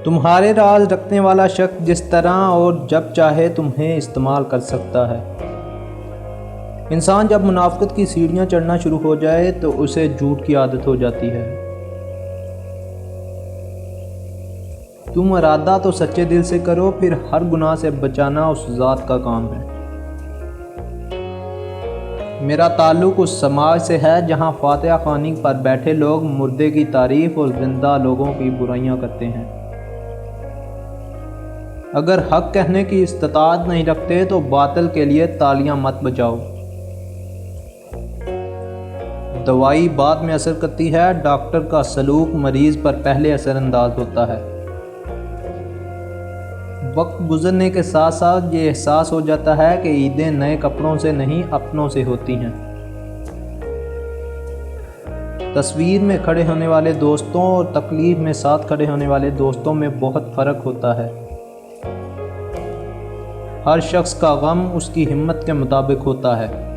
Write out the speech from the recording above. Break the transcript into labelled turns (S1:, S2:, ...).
S1: تمہارے راز رکھنے والا شخص جس طرح اور جب چاہے تمہیں استعمال کر سکتا ہے۔ انسان جب منافقت کی سیڑھیاں چڑھنا شروع ہو جائے تو اسے جھوٹ کی عادت ہو جاتی ہے۔ تم ارادہ تو سچے دل سے کرو، پھر ہر گناہ سے بچانا اس ذات کا کام ہے۔ میرا تعلق اس سماج سے ہے جہاں فاتحہ خوانی پر بیٹھے لوگ مردے کی تعریف اور زندہ لوگوں کی برائیاں کرتے ہیں۔ اگر حق کہنے کی استطاعت نہیں رکھتے تو باطل کے لیے تالیاں مت بجاؤ۔ دوائی بعد میں اثر کرتی ہے، ڈاکٹر کا سلوک مریض پر پہلے اثر انداز ہوتا ہے۔ وقت گزرنے کے ساتھ ساتھ یہ احساس ہو جاتا ہے کہ عیدیں نئے کپڑوں سے نہیں اپنوں سے ہوتی ہیں۔ تصویر میں کھڑے ہونے والے دوستوں اور تکلیف میں ساتھ کھڑے ہونے والے دوستوں میں بہت فرق ہوتا ہے۔ ہر شخص کا غم اس کی ہمت کے مطابق ہوتا ہے۔